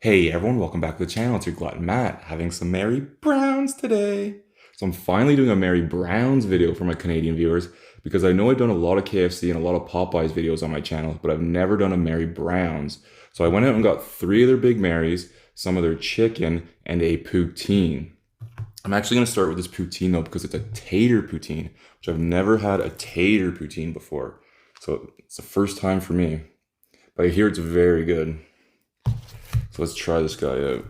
Hey everyone, welcome back to the channel. It's your glutton Matt, having some Mary Browns today. So I'm finally doing a Mary Browns video for my Canadian viewers because I know I've done a lot of KFC and a lot of Popeyes videos on my channel, but I've never done a Mary Browns. So I went out and got 3 of their Big Marys, some of their chicken, and a poutine. I'm actually going to start with this poutine though because it's a tater poutine, which I've never had a tater poutine before. So it's the first time for me, but I hear it's very good. So let's try this guy out.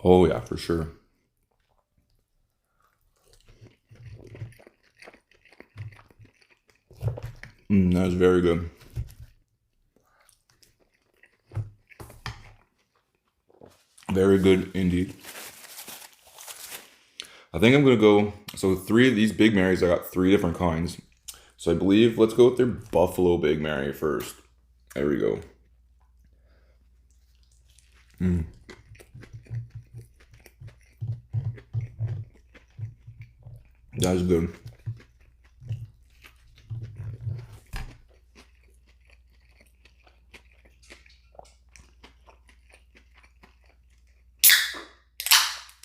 Oh yeah, for sure. That was very good. Very good indeed. I think I'm gonna go, so 3 of these Big Marys, I got 3 different kinds. So I believe, let's go with their Buffalo Big Mary first. There we go. That's good.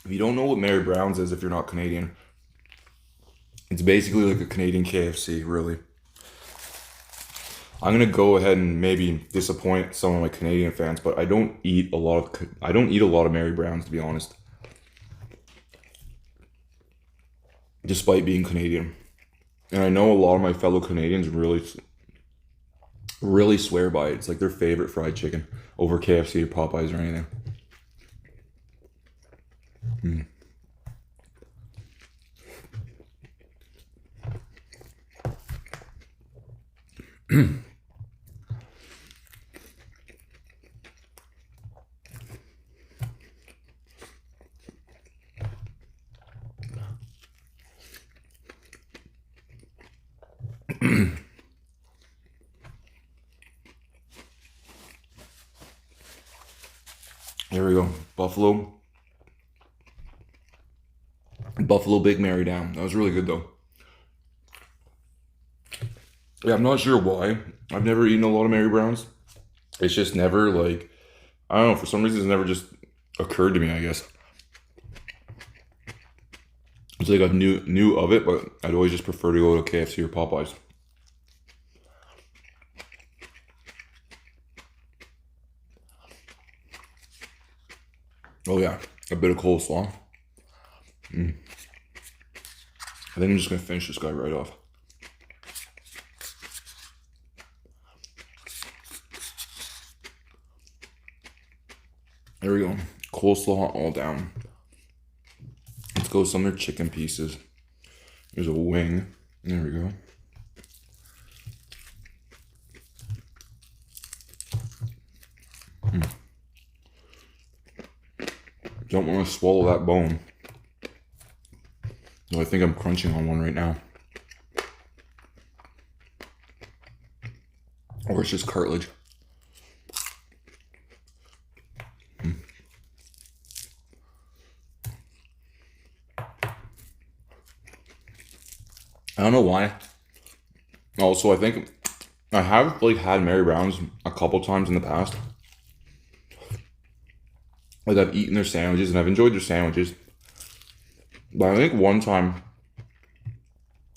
If you don't know what Mary Brown's is, if you're not Canadian, it's basically like a Canadian KFC, really. I'm gonna go ahead and maybe disappoint some of my Canadian fans, but I don't eat a lot of Mary Browns, to be honest. Despite being Canadian. And I know a lot of my fellow Canadians really swear by it. It's like their favorite fried chicken over KFC or Popeyes or anything. There we go. Buffalo Big Mary down. That was really good though. Yeah, I'm not sure why. I've never eaten a lot of Mary Browns. It's just never like, I don't know, for some reason it's never just occurred to me, I guess. It's like I knew of it, but I'd always just prefer to go to KFC or Popeyes. Oh yeah, a bit of coleslaw. I think I'm just gonna finish this guy right off. There we go. Coleslaw all down. Let's go with some of their chicken pieces. There's a wing. There we go. Don't want to swallow that bone. No, I think I'm crunching on one right now. Or it's just cartilage. I don't know why. Also, I think I have like had Mary Brown's a couple times in the past. Like I've eaten their sandwiches and I've enjoyed their sandwiches. But I think one time,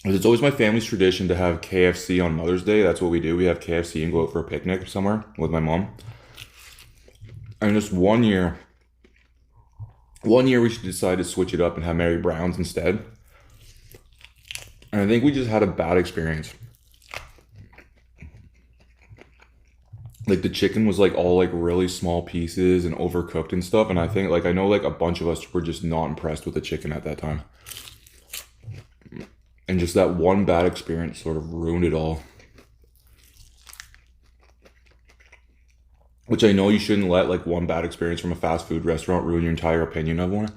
it's always my family's tradition to have KFC on Mother's Day. That's what we do. We have KFC and go out for a picnic somewhere with my mom. And just one year we should decide to switch it up and have Mary Brown's instead. And I think we just had a bad experience. Like the chicken was like all like really small pieces and overcooked and stuff. And I think like, I know like a bunch of us were just not impressed with the chicken at that time. And just that one bad experience sort of ruined it all. Which I know you shouldn't let like one bad experience from a fast food restaurant ruin your entire opinion of one.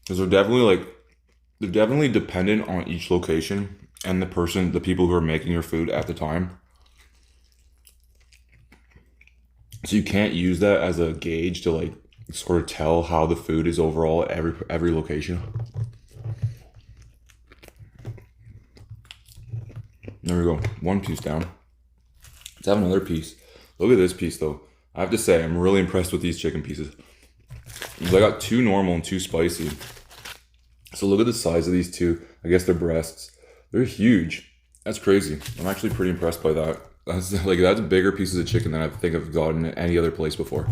Because they're definitely dependent on each location and the people who are making your food at the time. So you can't use that as a gauge to like sort of tell how the food is overall at every location. There we go. One piece down. Let's have another piece. Look at this piece though. I have to say, I'm really impressed with these chicken pieces. I got 2 normal and 2 spicy. So look at the size of these 2. I guess they're breasts. They're huge. That's crazy. I'm actually pretty impressed by that. That's bigger pieces of chicken than I think I've gotten at any other place before.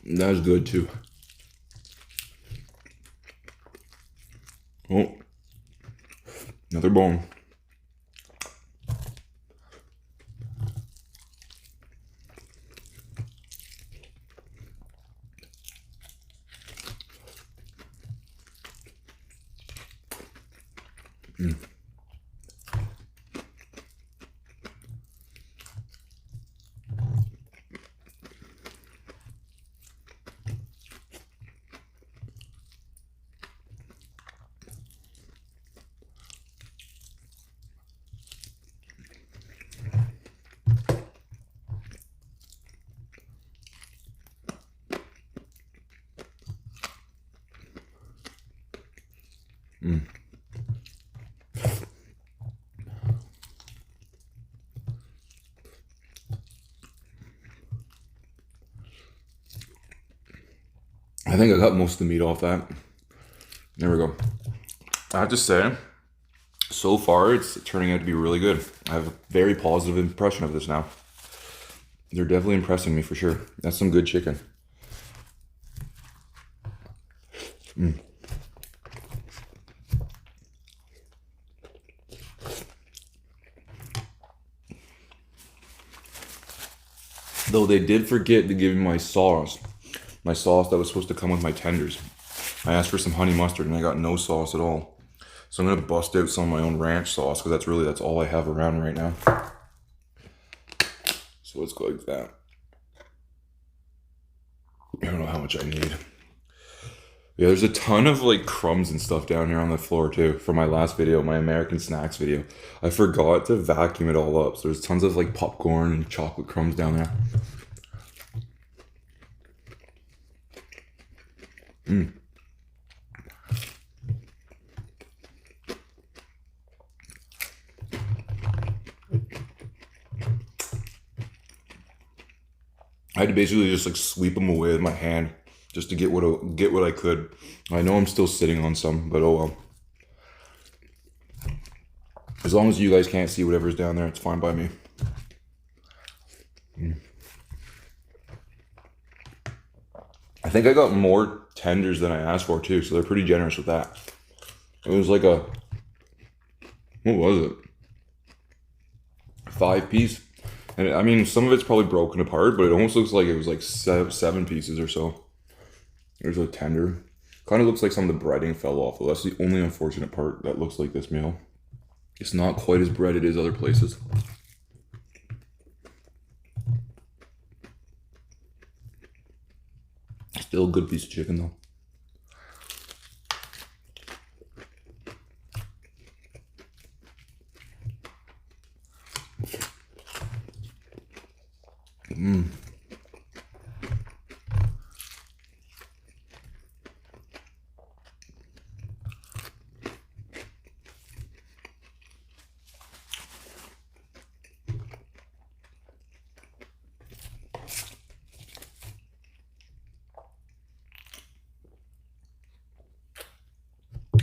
That's good too. Oh, another bone. I think I got most of the meat off that. There we go. I have to say, so far it's turning out to be really good. I have a very positive impression of this now. They're definitely impressing me for sure. That's some good chicken. Though they did forget to give me my sauce. My sauce that was supposed to come with my tenders. I asked for some honey mustard and I got no sauce at all. So I'm gonna bust out some of my own ranch sauce because that's all I have around right now. So let's go like that. I don't know how much I need. Yeah, there's a ton of like crumbs and stuff down here on the floor too from my last video, my American snacks video. I forgot to vacuum it all up. So there's tons of like popcorn and chocolate crumbs down there. I had to basically just like sweep them away with my hand just to get what I could. I know I'm still sitting on some, but oh well. As long as you guys can't see whatever's down there, it's fine by me. I think I got more tenders than I asked for too, so they're pretty generous with that. It was like a, what was it? 5-piece. And I mean, some of it's probably broken apart, but it almost looks like it was like 7 pieces or so. There's a tender. Kind of looks like some of the breading fell off, though. That's the only unfortunate part that looks like this meal. It's not quite as breaded as other places. Still a good piece of chicken, though.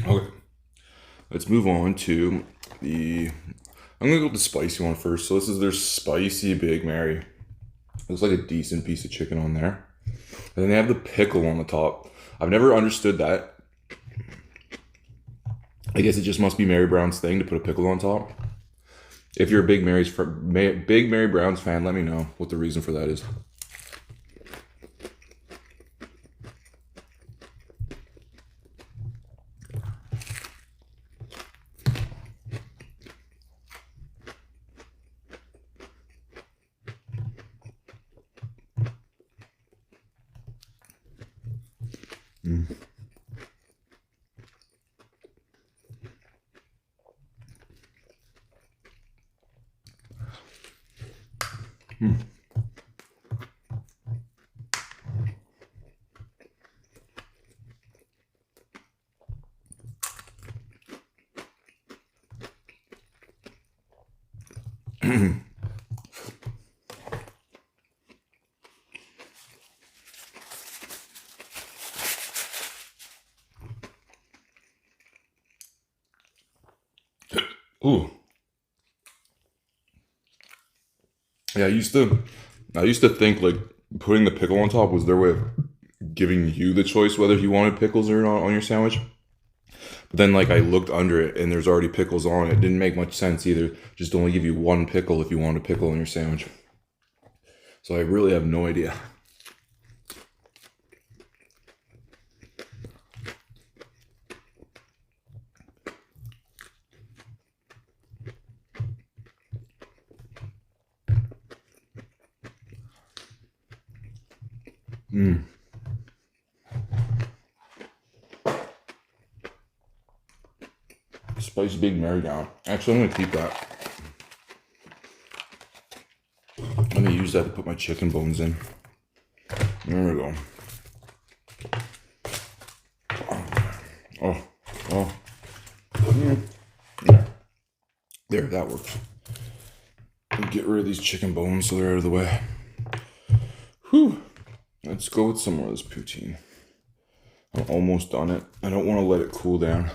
Okay, let's move on to I'm gonna go with the spicy one first. So this is their spicy Big Mary. Looks like a decent piece of chicken on there. And then they have the pickle on the top. I've never understood that. I guess it just must be Mary Brown's thing to put a pickle on top. If you're a Big Mary Brown's fan, let me know what the reason for that is. Ooh. Yeah, I used to think like putting the pickle on top was their way of giving you the choice whether you wanted pickles or not on your sandwich. But then like I looked under it and there's already pickles on it. It didn't make much sense either. Just only give you one pickle if you want a pickle on your sandwich. So I really have no idea. Spicy Big Mary down. Actually, I'm gonna keep that. I'm gonna use that to put my chicken bones in. There we go. Oh. There, that works. Get rid of these chicken bones so they're out of the way. Whew. Let's go with some more of this poutine. I'm almost done it. I don't want to let it cool down.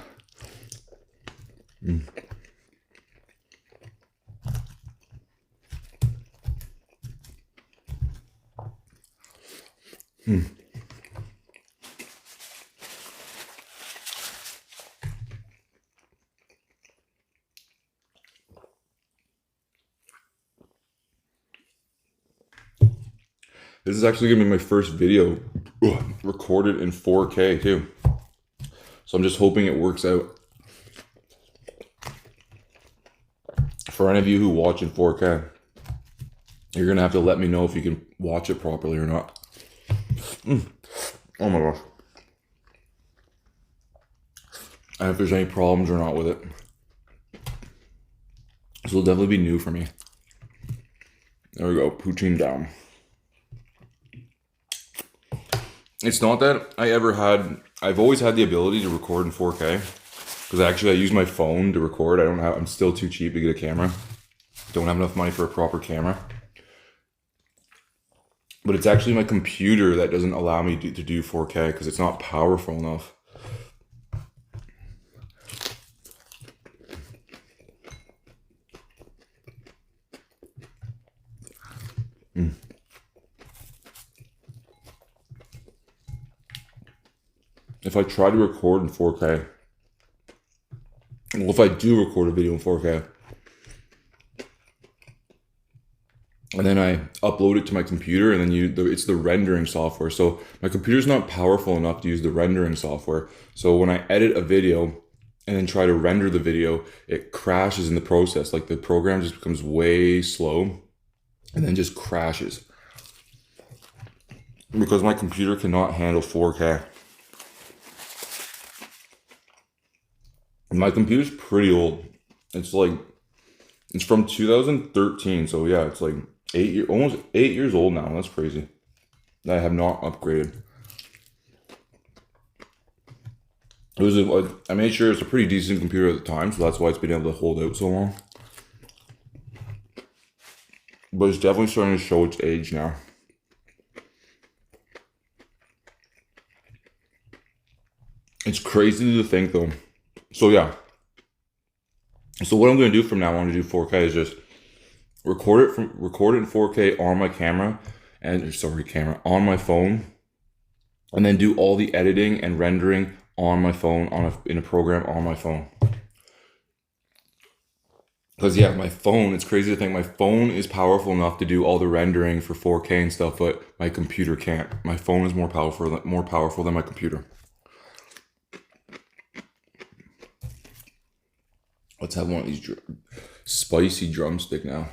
This is actually gonna be my first video recorded in 4K too. So I'm just hoping it works out. For any of you who watch in 4K, you're gonna have to let me know if you can watch it properly or not. Oh my gosh. And if there's any problems or not with it. This will definitely be new for me. There we go, poutine down. It's not that I've always had the ability to record in 4K. Because actually I use my phone to record. I'm still too cheap to get a camera. Don't have enough money for a proper camera. But it's actually my computer that doesn't allow me to do 4K because it's not powerful enough. If I try to record in 4K, well, if I do record a video in 4K, and then I upload it to my computer, and then it's the rendering software. So my computer's not powerful enough to use the rendering software. So when I edit a video and then try to render the video, it crashes in the process. Like the program just becomes way slow and then just crashes. Because my computer cannot handle 4K. My computer's pretty old. It's from 2013. So yeah, it's like almost 8 years old now. That's crazy. I have not upgraded. I made sure it's a pretty decent computer at the time, so that's why it's been able to hold out so long. But it's definitely starting to show its age now. It's crazy to think though. So yeah. So what I'm going to do from now on to do 4K is just record it in 4K on my camera on my phone, and then do all the editing and rendering on my phone in a program on my phone. Because yeah, my phone, it's crazy to think my phone is powerful enough to do all the rendering for 4K and stuff, but my computer can't. My phone is more powerful than my computer. Let's have one of these spicy drumstick now.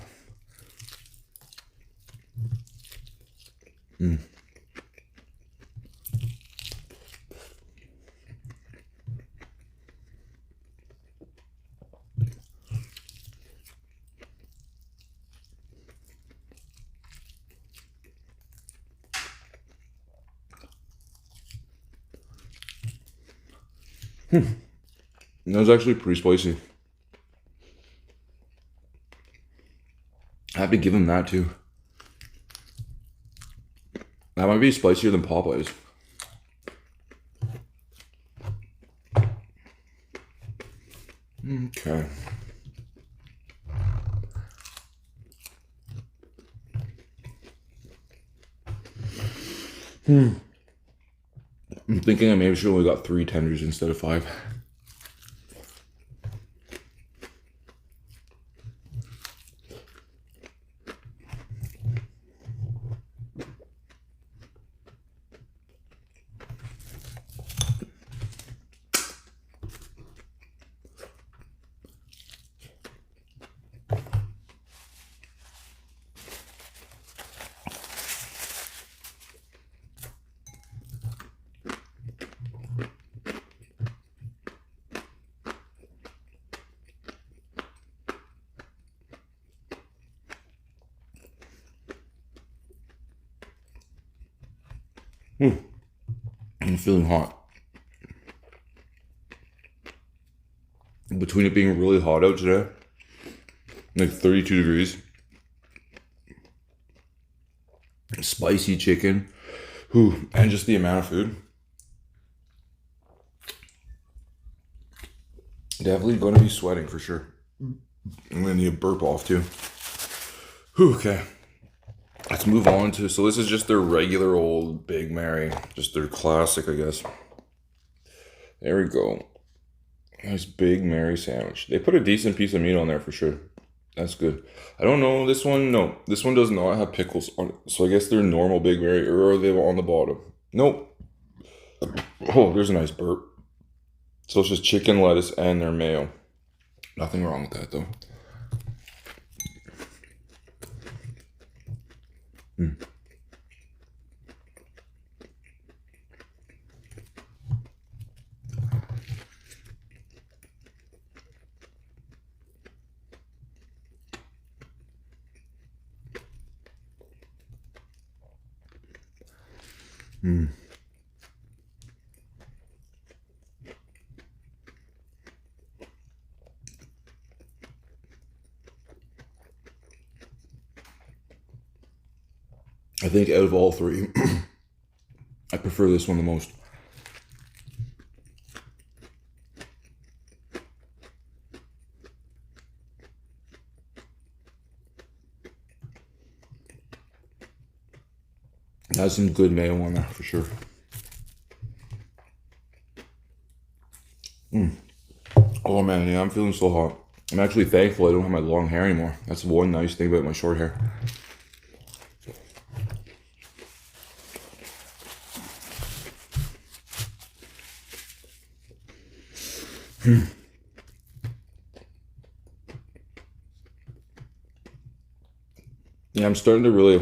That was actually pretty spicy. I have to give him that too. That might be spicier than Popeyes. Okay. I'm thinking I maybe should only got 3 tenders instead of 5. I'm feeling hot. Between it being really hot out today, like 32 degrees, spicy chicken, and just the amount of food, definitely going to be sweating for sure. I'm going to need a burp off too. Okay. Let's move on to, so this is just their regular old Big Mary, just their classic, I guess. There we go. Nice Big Mary sandwich. They put a decent piece of meat on there for sure. That's good. I don't know, this one, no. This one does not have pickles on it. So I guess they're normal Big Mary, or are they on the bottom? Nope. Oh, there's a nice burp. So it's just chicken, lettuce, and their mayo. Nothing wrong with that though. I think out of all three, I prefer this one the most. It has some good mayo on there for sure. Oh man, yeah, I'm feeling so hot. I'm actually thankful I don't have my long hair anymore. That's one nice thing about my short hair. Yeah, I'm starting to really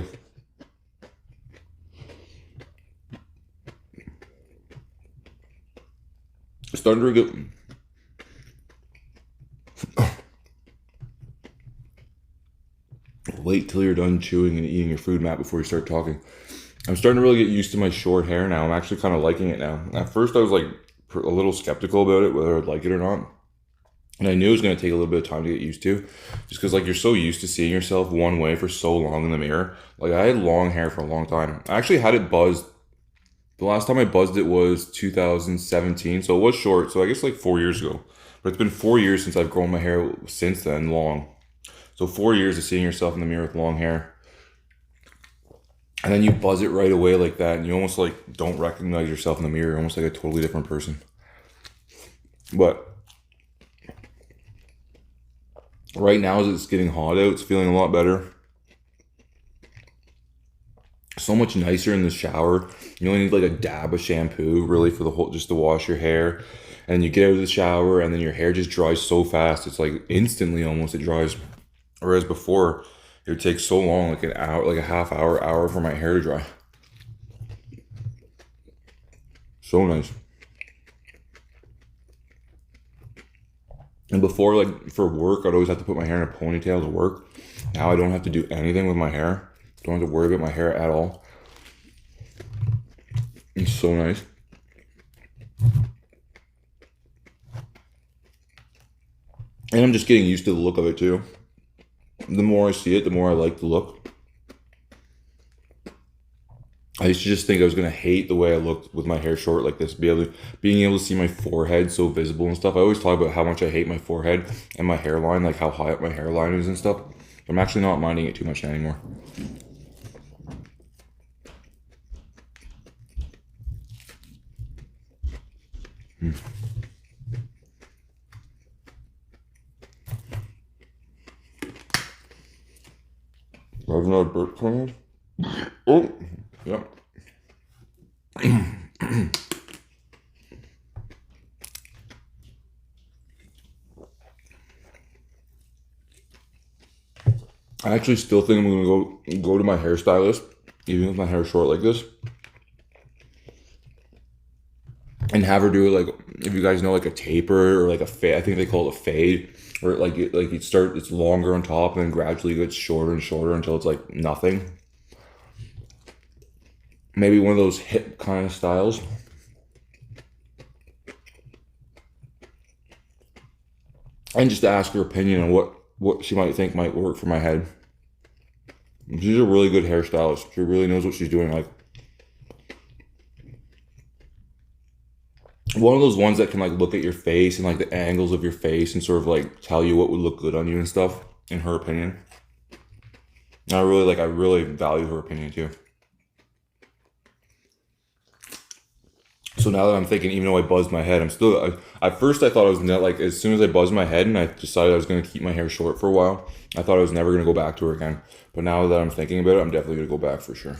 get. Wait till you're done chewing and eating your food, Matt, before you start talking. I'm starting to really get used to my short hair now. I'm actually kind of liking it now. At first, I was like a little skeptical about it, whether I'd like it or not. And I knew it was going to take a little bit of time to get used to, just because like you're so used to seeing yourself one way for so long in the mirror. Like I had long hair for a long time. I actually had it buzzed. The last time I buzzed it was 2017, so it was short. So I guess like 4 years ago. But it's been 4 years since I've grown my hair since then, long. So 4 years of seeing yourself in the mirror with long hair. And then you buzz it right away like that, and you almost like don't recognize yourself in the mirror, almost like a totally different person. But right now, as it's getting hot out, it's feeling a lot better. So much nicer in the shower. You only need like a dab of shampoo really for the whole, just to wash your hair. And you get out of the shower and then your hair just dries so fast. It's like instantly almost it dries. Whereas before, it would take so long, like an hour, like a half hour for my hair to dry. So nice. And before, like for work, I'd always have to put my hair in a ponytail to work. Now I don't have to do anything with my hair. Don't have to worry about my hair at all. It's so nice. And I'm just getting used to the look of it too. The more I see it, the more I like the look. I used to just think I was gonna hate the way I looked with my hair short like this, being able to see my forehead so visible and stuff. I always talk about how much I hate my forehead and my hairline, like how high up my hairline is and stuff. I'm actually not minding it too much anymore. There's another burp coming. Oh, yep. I actually still think I'm gonna go to my hairstylist, even with my hair short like this, and have her do it like, if you guys know, like a taper or like a fade. I think they call it a fade, where it's longer on top and then gradually gets shorter and shorter until it's like nothing. Maybe one of those hip kind of styles. And just to ask her opinion on what she might think might work for my head. She's a really good hairstylist. She really knows what she's doing. Like, one of those ones that can like look at your face and like the angles of your face and sort of like tell you what would look good on you and stuff, in her opinion. And I really value her opinion too. So now that I'm thinking, even though I buzzed my head, at first I thought I was gonna, like, as soon as I buzzed my head and I decided I was gonna keep my hair short for a while, I thought I was never gonna go back to her again. But now that I'm thinking about it, I'm definitely gonna go back for sure.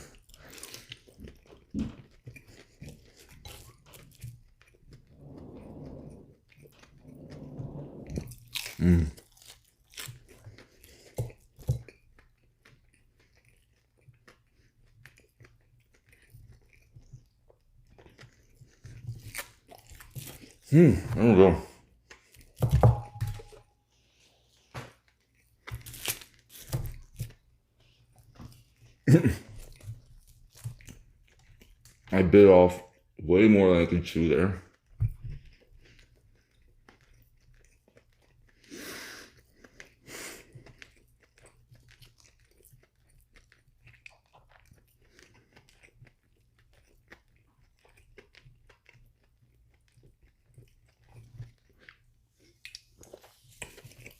There we go. I bit off way more than I could chew there.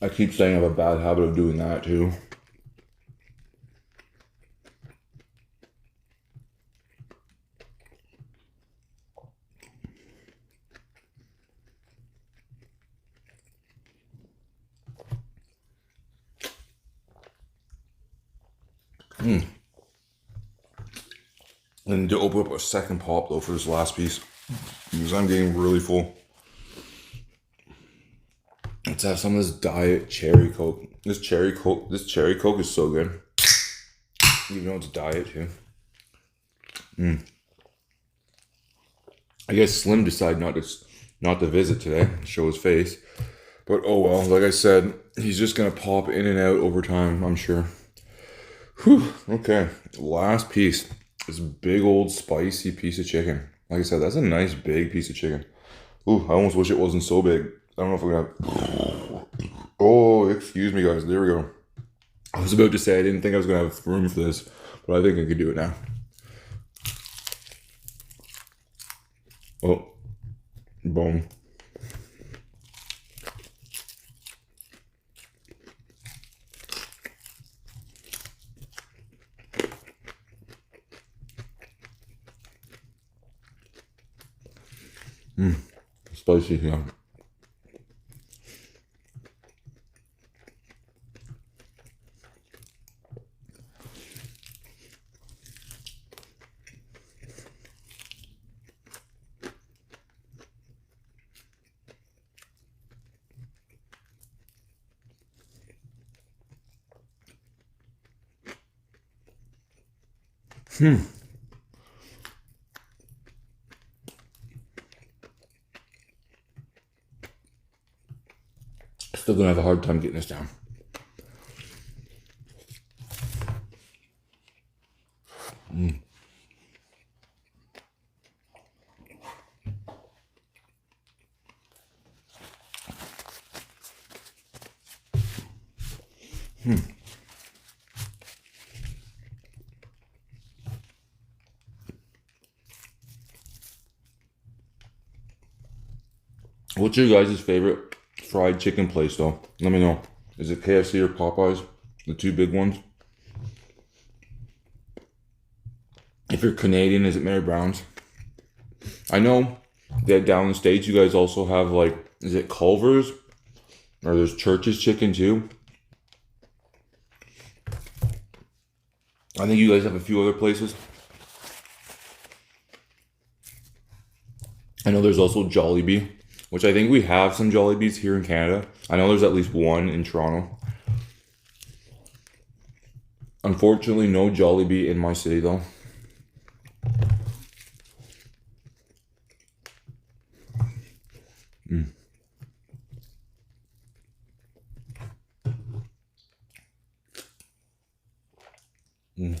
I keep saying I have a bad habit of doing that too. And to open up a second pop though for this last piece, because I'm getting really full. Let's have some of this diet cherry Coke. This cherry Coke is so good. Even though it's diet too. I guess Slim decided not to visit today, show his face. But oh well, like I said, he's just gonna pop in and out over time, I'm sure. Whew, okay, last piece. This big old spicy piece of chicken. Like I said, that's a nice big piece of chicken. Ooh, I almost wish it wasn't so big. I don't know if we're gonna have... Oh, excuse me guys, there we go. I was about to say I didn't think I was gonna have room for this, but I think I could do it now. Oh, boom. Spicy, yeah. Still gonna have a hard time getting this down. What's your guys' favorite fried chicken place though? Let me know. Is it KFC or Popeyes? The two big ones? If you're Canadian, is it Mary Brown's? I know down in the States, you guys also have like, is it Culver's? Or there's Church's Chicken too. I think you guys have a few other places. I know there's also Jollibee, which I think we have some Jollibees here in Canada. I know there's at least one in Toronto. Unfortunately, no Jollibee in my city though. Mm. Mm.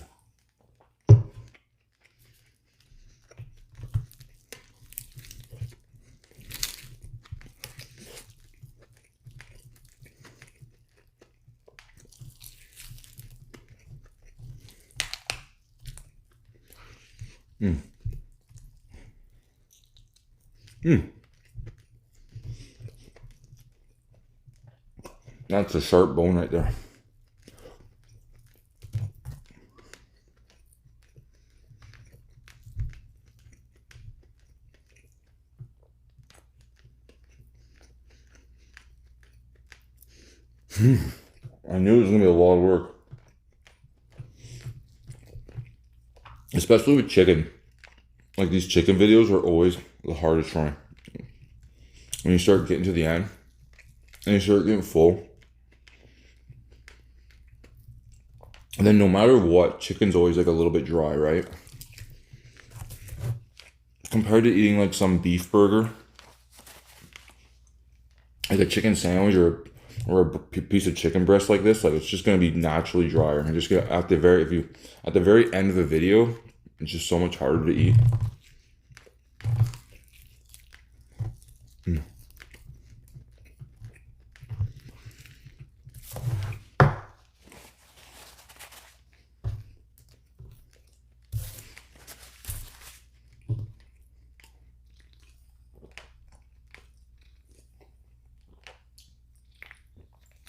Mm. Mm. That's a sharp bone right there. I knew it was gonna be a lot of work. Especially with chicken. Like these chicken videos are always the hardest one. When you start getting to the end and you start getting full. And then no matter what, chicken's always like a little bit dry, right? Compared to eating like some beef burger, like a chicken sandwich or a piece of chicken breast like this, like it's just gonna be naturally drier. And just gonna at the very end of the video, it's just so much harder to eat. Mm.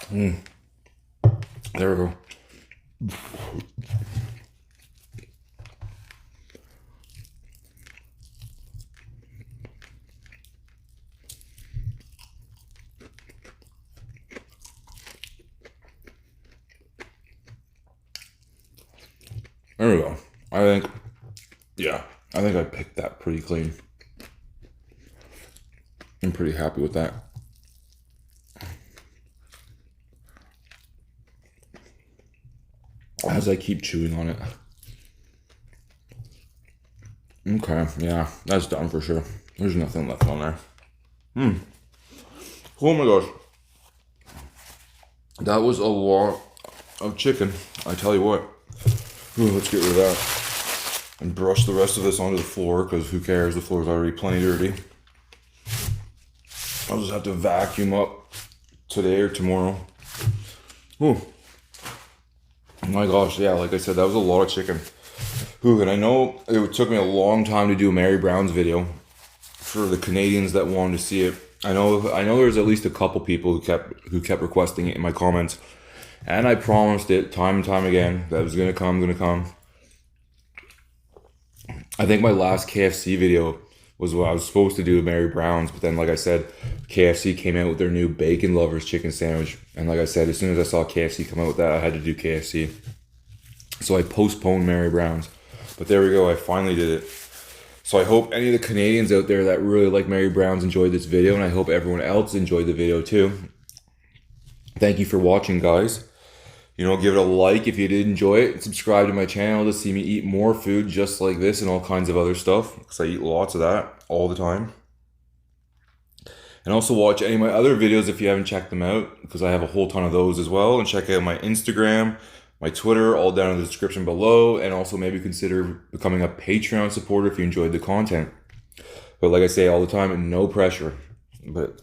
Mm. There we go. There we go. I think I picked that pretty clean. I'm pretty happy with that. As I keep chewing on it. Okay, yeah, that's done for sure. There's nothing left on there. Oh my gosh. That was a lot of chicken, I tell you what. Ooh, let's get rid of that. And brush the rest of this onto the floor, because who cares, the floor's already plenty dirty. I'll just have to vacuum up today or tomorrow. Ooh. Oh my gosh, yeah, like I said, that was a lot of chicken. Ooh, and I know it took me a long time to do a Mary Brown's video for the Canadians that wanted to see it. I know there's at least a couple people who kept requesting it in my comments. And I promised it time and time again that it was gonna come. I think my last KFC video was what I was supposed to do with Mary Brown's, but then like I said, KFC came out with their new Bacon Lovers chicken sandwich. And like I said, as soon as I saw KFC come out with that, I had to do KFC. So I postponed Mary Brown's. But there we go, I finally did it. So I hope any of the Canadians out there that really like Mary Brown's enjoyed this video, and I hope everyone else enjoyed the video too. Thank you for watching, guys. Give it a like if you did enjoy it, and subscribe to my channel to see me eat more food just like this and all kinds of other stuff, because I eat lots of that all the time. And also watch any of my other videos if you haven't checked them out, because I have a whole ton of those as well. And check out my Instagram, my Twitter, all down in the description below. And also maybe consider becoming a Patreon supporter if you enjoyed the content. But like I say all the time, no pressure. But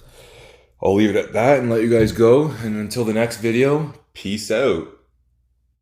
I'll leave it at that and let you guys go. And until the next video, peace out.